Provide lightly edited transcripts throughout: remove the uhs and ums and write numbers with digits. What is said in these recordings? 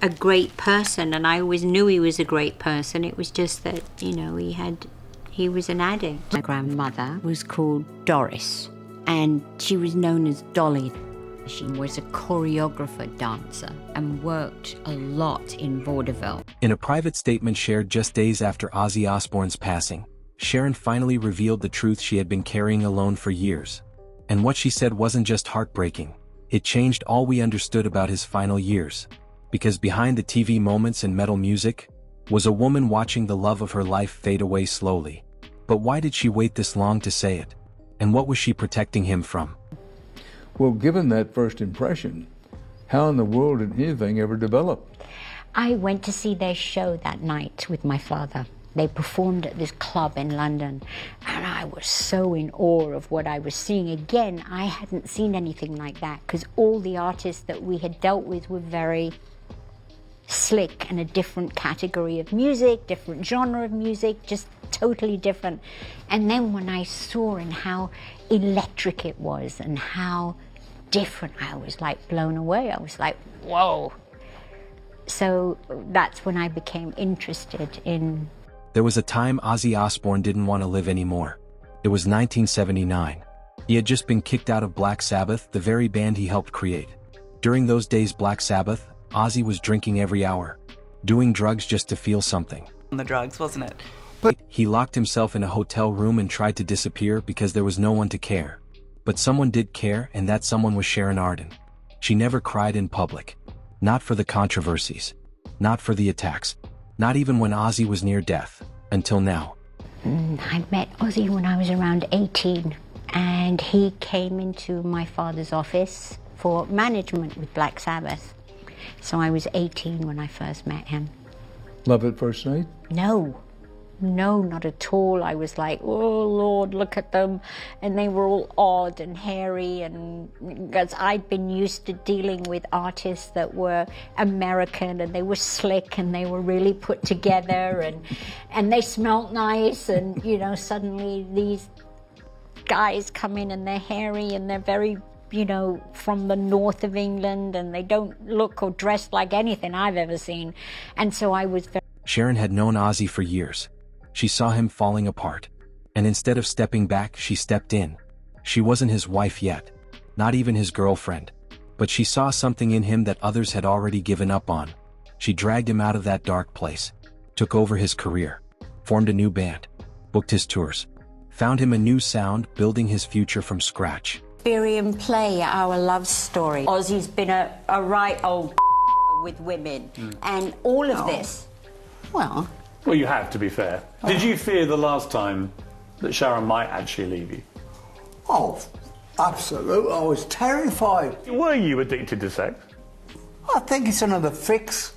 a great person, and I always knew he was a great person. It was just that, you know, he was an addict. My grandmother was called Doris, and she was known as Dolly. She was a choreographer dancer and worked a lot in vaudeville. In a private statement shared just days after Ozzy Osbourne's passing, Sharon finally revealed the truth she had been carrying alone for years. And what she said wasn't just heartbreaking, it changed all we understood about his final years. Because behind the TV moments and metal music was a woman watching the love of her life fade away slowly. But why did she wait this long to say it? And what was she protecting him from? Well, given that first impression, how in the world did anything ever develop? I went to see their show that night with my father. They performed at this club in London, and I was so in awe of what I was seeing. Again, I hadn't seen anything like that, because all the artists that we had dealt with were very slick and a different category of music, different genre of music, just totally different. And then when I saw and how electric it was and how different, I was like blown away. I was like, whoa. So that's when I became interested in... There was a time Ozzy Osbourne didn't want to live anymore. It was 1979. He had just been kicked out of Black Sabbath, the very band he helped create. During those days Black Sabbath, Ozzy was drinking every hour, doing drugs just to feel something. The drugs, wasn't it? But he locked himself in a hotel room and tried to disappear because there was no one to care. But someone did care, and that someone was Sharon Osbourne. She never cried in public. Not for the controversies. Not for the attacks. Not even when Ozzy was near death. Until now. I met Ozzy when I was around 18, and he came into my father's office for management with Black Sabbath. So I was 18 when I first met him. Love at first sight? No, not at all. I was like, oh Lord, look at them. And they were all odd and hairy, and because I'd been used to dealing with artists that were American, and they were slick, and they were really put together, and they smelled nice, and you know, suddenly these guys come in and they're hairy and they're very, you know, from the north of England, and they don't look or dress like anything I've ever seen. And so I was very... Sharon had known Ozzy for years. She saw him falling apart. And instead of stepping back, she stepped in. She wasn't his wife yet. Not even his girlfriend. But she saw something in him that others had already given up on. She dragged him out of that dark place. Took over his career. Formed a new band. Booked his tours. Found him a new sound, building his future from scratch. Experience play our love story. Ozzy's been a right old with women, and all of this. Well, you have, to be fair. Did you fear the last time that Sharon might actually leave you? Oh, absolutely. I was terrified. Were you addicted to sex? I think it's another fix.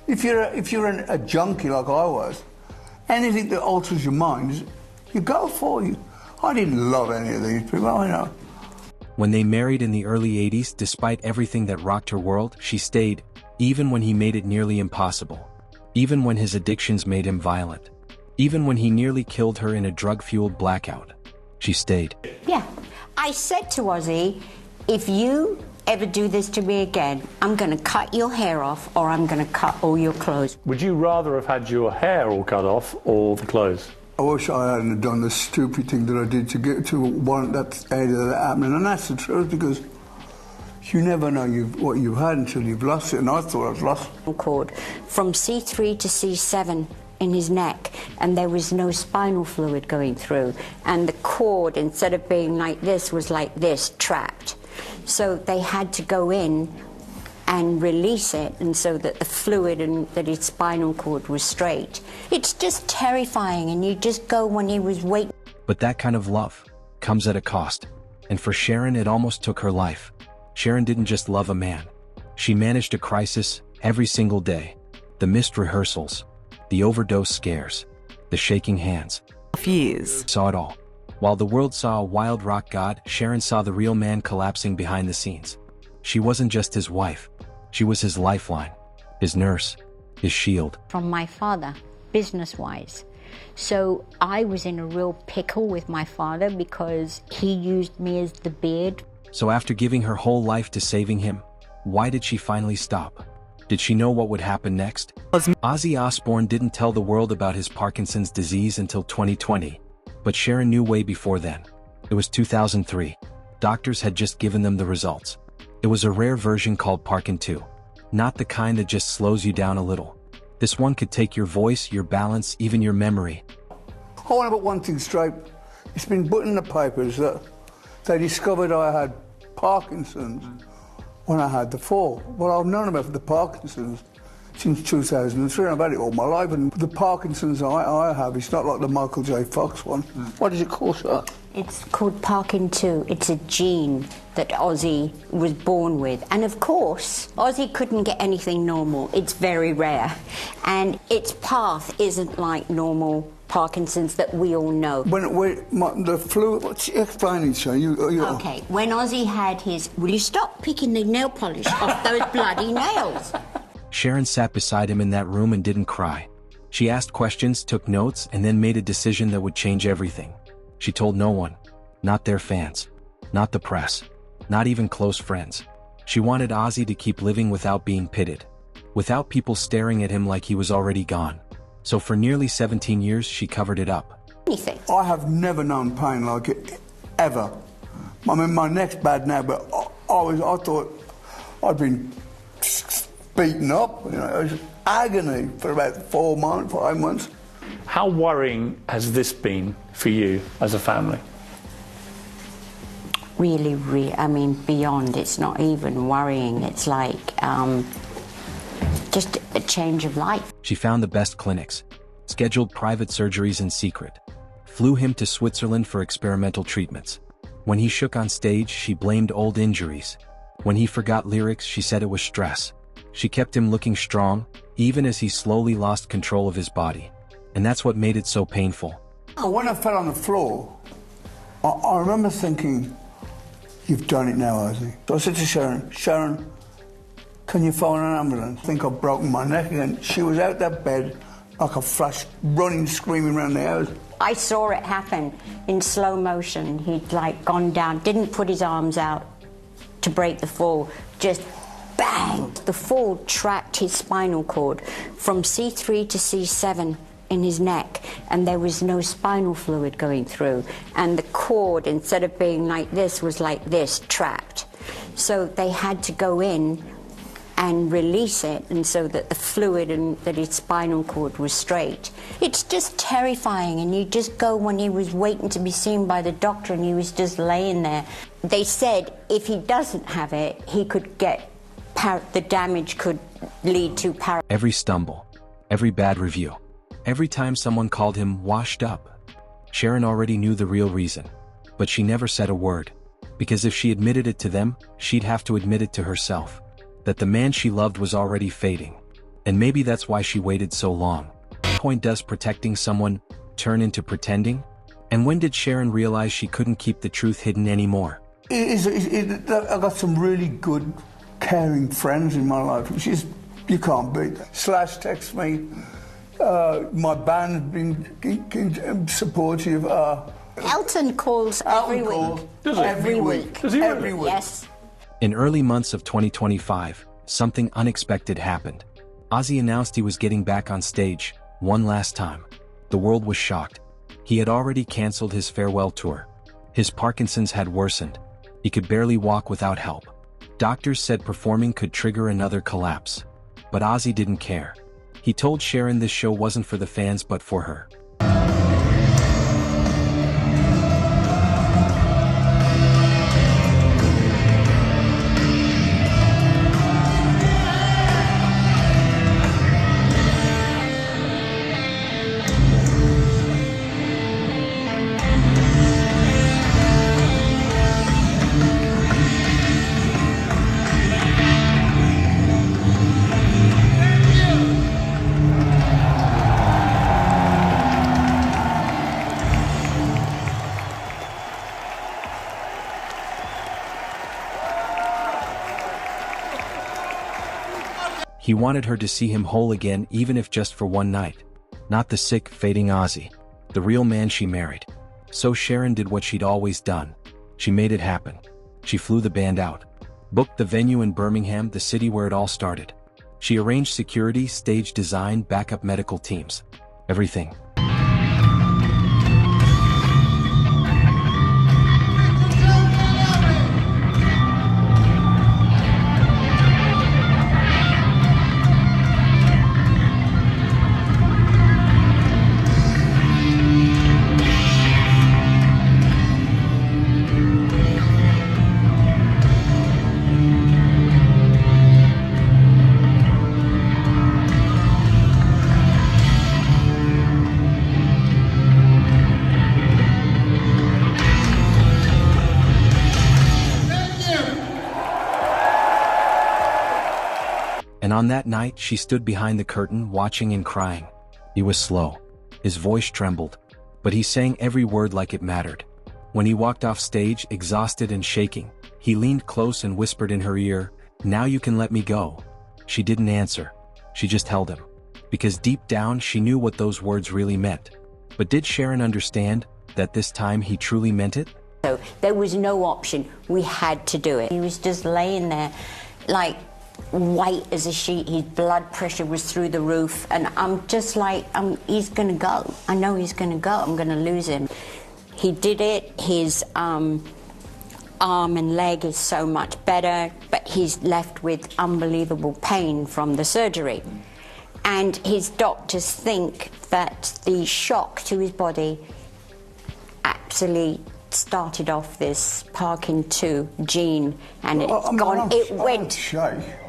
If you're a junkie like I was, anything that alters your mind, you go for you. I didn't love any of these people, I know. When they married in the early 80s, despite everything that rocked her world, she stayed, even when he made it nearly impossible. Even when his addictions made him violent. Even when he nearly killed her in a drug-fueled blackout. She stayed. Yeah. I said to Ozzy, if you ever do this to me again, I'm going to cut your hair off, or I'm going to cut all your clothes. Would you rather have had your hair all cut off or the clothes? I wish I hadn't done the stupid thing that I did to get to warrant that area that happening, and that's the truth, because you never know what you've had until you've lost it, and I thought I'd lost it. Cord from C3 to C7 in his neck, and there was no spinal fluid going through, and the cord, instead of being like this, was like this, trapped. So they had to go in and release it, and so that the fluid and that his spinal cord was straight. It's just terrifying, and you just go when he was waiting. But that kind of love comes at a cost, and for Sharon it almost took her life. Sharon didn't just love a man. She managed a crisis every single day. The missed rehearsals, the overdose scares, the shaking hands. Years. Saw it all. While the world saw a wild rock god, Sharon saw the real man collapsing behind the scenes. She wasn't just his wife. She was his lifeline, his nurse, his shield. From my father, business-wise. So I was in a real pickle with my father because he used me as the beard. So after giving her whole life to saving him, Why did she finally stop? Did she know what would happen next? Ozzy Osbourne didn't tell the world about his Parkinson's disease until 2020, but Sharon knew way before then. It was 2003. Doctors had just given them the results. It was a rare version called Parkin 2. Not the kind that just slows you down a little. This one could take your voice, your balance, even your memory. I want to put one thing straight. It's been put in the papers that they discovered I had Parkinson's when I had the fall. Well, I've known about the Parkinson's since 2003, and I've had it all my life. And the Parkinson's I have, it's not like the Michael J. Fox one. What is it called, sir? It's called Parkin 2. It's a gene that Ozzy was born with. And of course, Ozzy couldn't get anything normal. It's very rare. And its path isn't like normal Parkinson's that we all know. The fluid, explain it, sir. Okay, when Ozzy had his... Will you stop picking the nail polish off those bloody nails? Sharon sat beside him in that room and didn't cry. She asked questions, took notes, and then made a decision that would change everything. She told no one. Not their fans. Not the press. Not even close friends. She wanted Ozzy to keep living without being pitted. Without people staring at him like he was already gone. So for nearly 17 years, she covered it up. Anything. I have never known pain like it, ever. I mean, my neck's bad now, but I thought I'd been beaten up. You know, it was agony for about 5 months. How worrying has this been for you as a family? Really, I mean, beyond. It's not even worrying. It's like just a change of life. She found the best clinics, scheduled private surgeries in secret, flew him to Switzerland for experimental treatments. When he shook on stage, she blamed old injuries. When he forgot lyrics, she said it was stress. She kept him looking strong, even as he slowly lost control of his body. And that's what made it so painful. When I fell on the floor, I remember thinking, you've done it now, Ozzy. So I said to Sharon, can you phone an ambulance? I think I've broken my neck again. She was out that bed like a flash, running, screaming around the house. I saw it happen in slow motion. He'd like gone down, didn't put his arms out to break the fall, just bang! The fall trapped his spinal cord from C3 to C7 in his neck, and there was no spinal fluid going through. And the cord, instead of being like this, was like this, trapped. So they had to go in and release it, and so that the fluid and that his spinal cord was straight. It's just terrifying, and you just go when he was waiting to be seen by the doctor and he was just laying there. They said if he doesn't have it, he could get, the damage could lead to paralysis. Every stumble, every bad review, every time someone called him washed up, Sharon already knew the real reason, but she never said a word, because if she admitted it to them, she'd have to admit it to herself. That the man she loved was already fading. And maybe that's why she waited so long. What point does protecting someone turn into pretending? And when did Sharon realize she couldn't keep the truth hidden anymore? I got some really good, caring friends in my life, which is, you can't beat that. Slash texts me, my band's been supportive. Elton calls every week. Does he? Every week. Does he really? Every week. Yes. In early months of 2025, something unexpected happened. Ozzy announced he was getting back on stage, one last time. The world was shocked. He had already canceled his farewell tour. His Parkinson's had worsened. He could barely walk without help. Doctors said performing could trigger another collapse. But Ozzy didn't care. He told Sharon this show wasn't for the fans but for her. He wanted her to see him whole again, even if just for one night. Not the sick, fading Ozzy. The real man she married. So Sharon did what she'd always done. She made it happen. She flew the band out. Booked the venue in Birmingham, the city where it all started. She arranged security, stage design, backup medical teams. Everything. And on that night, she stood behind the curtain, watching and crying. He was slow. His voice trembled, but he sang every word like it mattered. When he walked off stage, exhausted and shaking, he leaned close and whispered in her ear, "Now you can let me go." She didn't answer. She just held him. Because deep down, she knew what those words really meant. But did Sharon understand that this time he truly meant it? So there was no option. We had to do it. He was just laying there, like, white as a sheet. His blood pressure was through the roof, and I'm just like, he's gonna go. I know he's gonna go. I'm gonna lose him. He did it. His arm and leg is so much better, but he's left with unbelievable pain from the surgery. And his doctors think that the shock to his body actually started off this Parkin2 gene, and it's gone.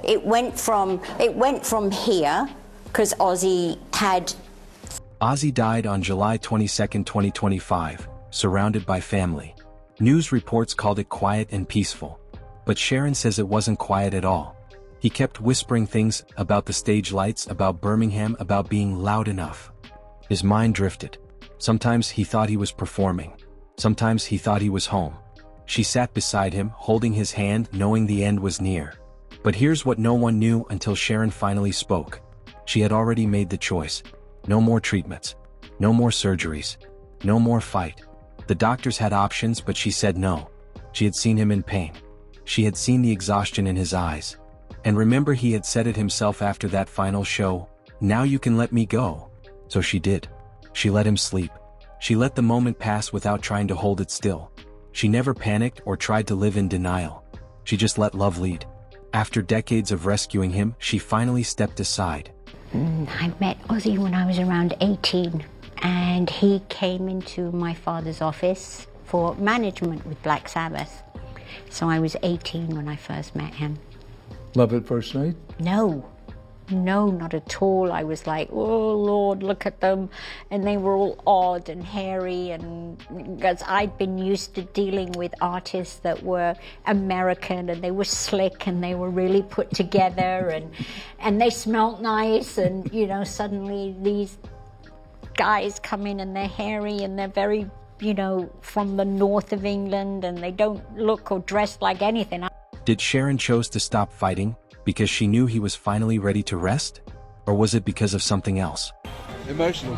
It went from here because Ozzy had. Ozzy died on July 22, 2025, surrounded by family. News reports called it quiet and peaceful, but Sharon says it wasn't quiet at all. He kept whispering things about the stage lights, about Birmingham, about being loud enough. His mind drifted. Sometimes he thought he was performing. Sometimes he thought he was home. She sat beside him, holding his hand, knowing the end was near. But here's what no one knew until Sharon finally spoke. She had already made the choice. No more treatments. No more surgeries. No more fight. The doctors had options, but she said no. She had seen him in pain. She had seen the exhaustion in his eyes. And remember, he had said it himself after that final show, "Now you can let me go." So she did. She let him sleep. She let the moment pass without trying to hold it still. She never panicked or tried to live in denial. She just let love lead. After decades of rescuing him, she finally stepped aside. I met Ozzy when I was around 18, and he came into my father's office for management with Black Sabbath. So I was 18 when I first met him. Love at first sight? No, not at all. I was like, oh Lord, look at them. And they were all odd and hairy, and because I'd been used to dealing with artists that were American, and they were slick, and they were really put together, and they smelled nice, and you know, suddenly these guys come in and they're hairy and they're very, you know, from the north of England, and they don't look or dress like anything. Did Sharon chose to stop fighting because she knew he was finally ready to rest? Or was it because of something else? Emotional,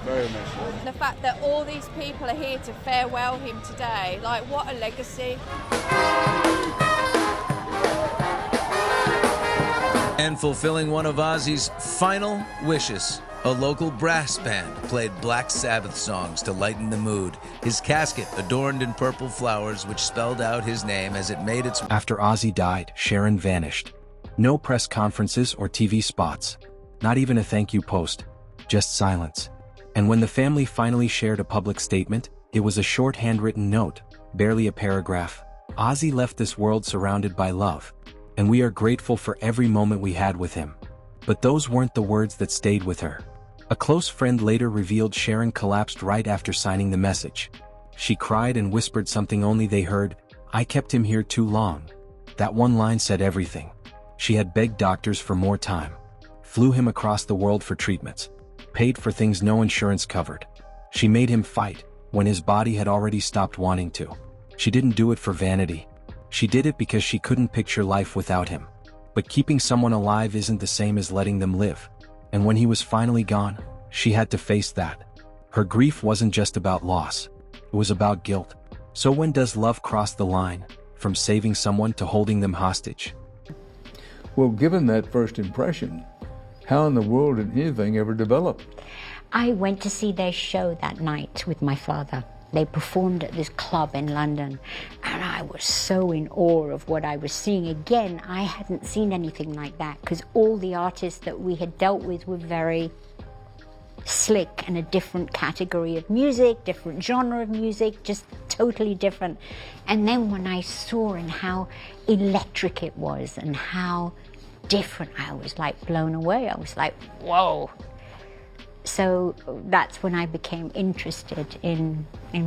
very emotional. The fact that all these people are here to farewell him today, like, what a legacy. And fulfilling one of Ozzy's final wishes, a local brass band played Black Sabbath songs to lighten the mood. His casket adorned in purple flowers, which spelled out his name as it made its... After Ozzy died, Sharon vanished. No press conferences or TV spots. Not even a thank you post. Just silence. And when the family finally shared a public statement, it was a short handwritten note, barely a paragraph. Ozzy left this world surrounded by love, and we are grateful for every moment we had with him. But those weren't the words that stayed with her. A close friend later revealed Sharon collapsed right after signing the message. She cried and whispered something only they heard, "I kept him here too long." That one line said everything. She had begged doctors for more time, flew him across the world for treatments, paid for things no insurance covered. She made him fight when his body had already stopped wanting to. She didn't do it for vanity. She did it because she couldn't picture life without him. But keeping someone alive isn't the same as letting them live. And when he was finally gone, she had to face that. Her grief wasn't just about loss. It was about guilt. So when does love cross the line? from saving someone to holding them hostage. Well, given that first impression, how in the world did anything ever develop? I went to see their show that night with my father. They performed at this club in London, and I was so in awe of what I was seeing. Again, I hadn't seen anything like that, because all the artists that we had dealt with were very slick and a different category of music, different genre of music, just totally different. And then when I saw and how electric it was and how different, I was like blown away. I was like, whoa. So that's when I became interested in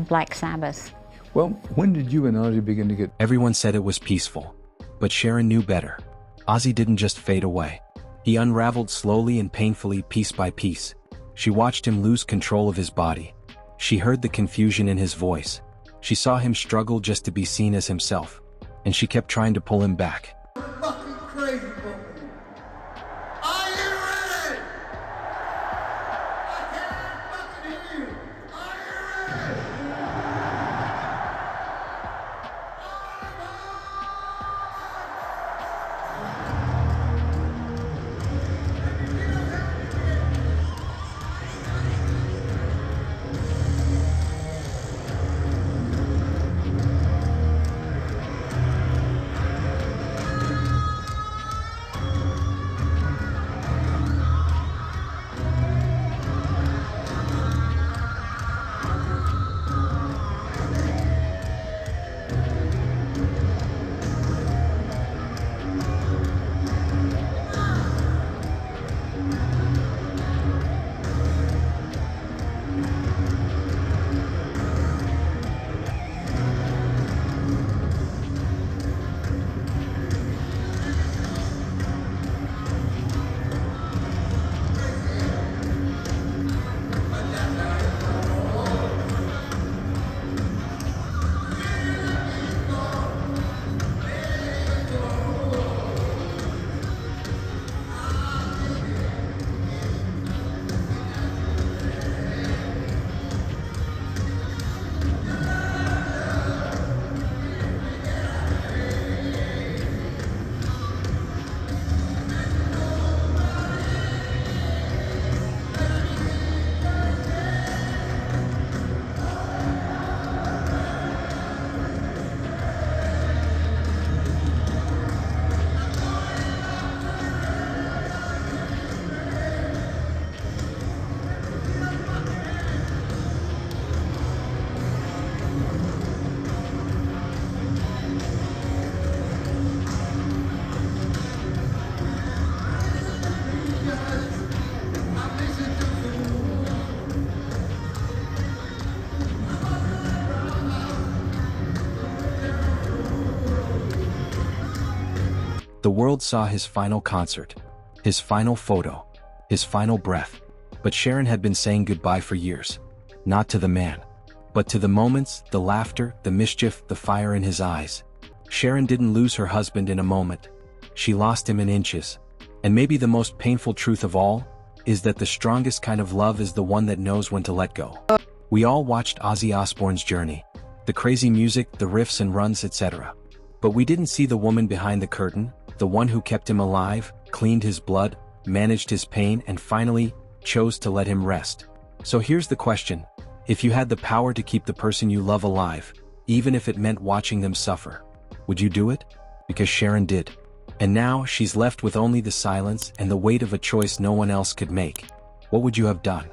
Black Sabbath. Well, when did you and Ozzy begin to get... Everyone said it was peaceful, but Sharon knew better. Ozzy didn't just fade away. He unraveled slowly and painfully, piece by piece. She watched him lose control of his body. She heard the confusion in his voice. She saw him struggle just to be seen as himself, and she kept trying to pull him back. You're fucking crazy, bro. Are you ready? I can't fucking hear you. Are you ready? The world saw his final concert, his final photo, his final breath. But Sharon had been saying goodbye for years. Not to the man, but to the moments, the laughter, the mischief, the fire in his eyes. Sharon didn't lose her husband in a moment. She lost him in inches. And maybe the most painful truth of all is that the strongest kind of love is the one that knows when to let go. We all watched Ozzy Osbourne's journey. The crazy music, the riffs and runs, etc. But we didn't see the woman behind the curtain, the one who kept him alive, cleaned his blood, managed his pain, and finally chose to let him rest. So here's the question. If you had the power to keep the person you love alive, even if it meant watching them suffer, would you do it? Because Sharon did. And now she's left with only the silence and the weight of a choice no one else could make. What would you have done?